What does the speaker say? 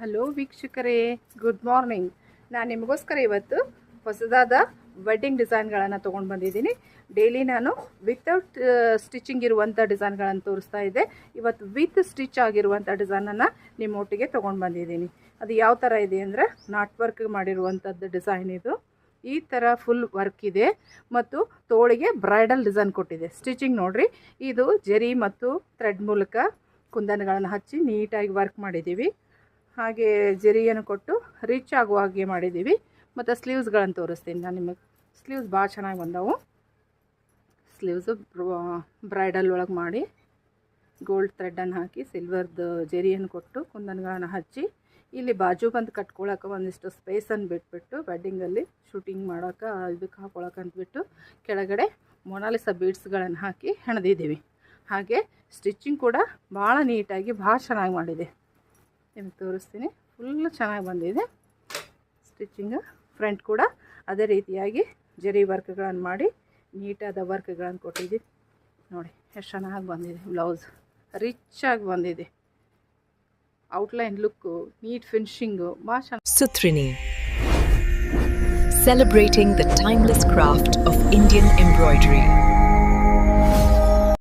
Hello ವೀಕ್ಷಕರೇ, good morning. ನಾನು ನಿಮಗೋಸ್ಕರ ಇವತ್ತು ಹೊಸದಾದ ವೆಡ್ಡಿಂಗ್ ಡಿಸೈನ್ಗಳನ್ನು ತೊಗೊಂಡು ಬಂದಿದ್ದೀನಿ. ಡೈಲಿ ನಾನು ವಿತೌಟ್ ಸ್ಟಿಚಿಂಗ್ ಇರುವಂಥ ಡಿಸೈನ್ಗಳನ್ನು ತೋರಿಸ್ತಾ ಇದ್ದೆ. ಇವತ್ತು ವಿತ್ ಸ್ಟಿಚ್ ಆಗಿರುವಂಥ ಡಿಸೈನನ್ನು ನಿಮ್ಮ ಒಟ್ಟಿಗೆ ತೊಗೊಂಡು ಬಂದಿದ್ದೀನಿ. ಅದು ಯಾವ ಥರ ಇದೆ ಅಂದರೆ, ನಾಟ್ ವರ್ಕ್ ಮಾಡಿರುವಂಥದ್ದು ಡಿಸೈನ್ ಇದು. ಈ ಥರ ಫುಲ್ ವರ್ಕ್ ಇದೆ ಮತ್ತು ತೋಳಿಗೆ ಬ್ರೈಡಲ್ ಡಿಸೈನ್ ಕೊಟ್ಟಿದೆ. ಸ್ಟಿಚಿಂಗ್ ನೋಡಿರಿ, ಇದು ಜರಿ ಮತ್ತು ಥ್ರೆಡ್ ಮೂಲಕ ಕುಂದನ್ಗಳನ್ನು ಹಚ್ಚಿ ನೀಟಾಗಿ ವರ್ಕ್ ಮಾಡಿದ್ದೀವಿ. ಹಾಗೆ ಜರಿಯನ್ನು ಕೊಟ್ಟು ರಿಚ್ ಆಗುವ ಹಾಗೆ ಮಾಡಿದ್ದೀವಿ. ಮತ್ತು ಸ್ಲೀವ್ಸ್ಗಳನ್ನು ತೋರಿಸ್ತೀನಿ ನಾನು ನಿಮಗೆ. ಸ್ಲೀವ್ಸ್ ಭಾಳ ಚೆನ್ನಾಗಿ ಬಂದವು. ಸ್ಲೀವ್ಸು ಬ್ರೈಡಲ್ ಒಳಗೆ ಮಾಡಿ ಗೋಲ್ಡ್ ಥ್ರೆಡನ್ನು ಹಾಕಿ ಸಿಲ್ವರ್ದು ಜರಿಯನ್ನು ಕೊಟ್ಟು ಕುಂದನ್ಗಳನ್ನು ಹಚ್ಚಿ, ಇಲ್ಲಿ ಬಾಜು ಬಂದು ಕಟ್ಕೊಳಕ್ಕೆ ಒಂದಿಷ್ಟು ಸ್ಪೇಸನ್ನು ಬಿಟ್ಬಿಟ್ಟು ವೆಡ್ಡಿಂಗಲ್ಲಿ ಶೂಟಿಂಗ್ ಮಾಡೋಕೆ ಇದಕ್ಕೆ ಹಾಕೊಳಕ್ಕೆ ಅಂದ್ಬಿಟ್ಟು ಕೆಳಗಡೆ ಮೊನಾಲಿಸಾ ಬೀಡ್ಸ್ಗಳನ್ನು ಹಾಕಿ ಹೆಣೆದಿದ್ದೀವಿ. ಹಾಗೆ ಸ್ಟಿಚಿಂಗ್ ಕೂಡ ಭಾಳ ನೀಟಾಗಿ ಭಾಳ ಚೆನ್ನಾಗಿ ಮಾಡಿದೆ. ನಿಮಗೆ ತೋರಿಸ್ತೀನಿ. ಫುಲ್ಲು ಚೆನ್ನಾಗಿ ಬಂದಿದೆ ಸ್ಟಿಚಿಂಗ್. ಫ್ರಂಟ್ ಕೂಡ ಅದೇ ರೀತಿಯಾಗಿ ಜರಿ ವರ್ಕ್ಗಳನ್ನು ಮಾಡಿ ನೀಟಾದ ವರ್ಕ್ಗಳನ್ನು ಕೊಟ್ಟಿದ್ದೀವಿ. ನೋಡಿ ಎಷ್ಟು ಚೆನ್ನಾಗಿ ಬಂದಿದೆ. ಬ್ಲೌಸ್ ರಿಚ್ಚಾಗಿ ಬಂದಿದೆ. ಔಟ್ಲೈನ್ ಲುಕ್ಕು, ನೀಟ್ ಫಿನಿಶಿಂಗು ಭಾಳ ಚೆನ್ನಾಗಿ. Sutrini, celebrating the timeless craft of Indian embroidery.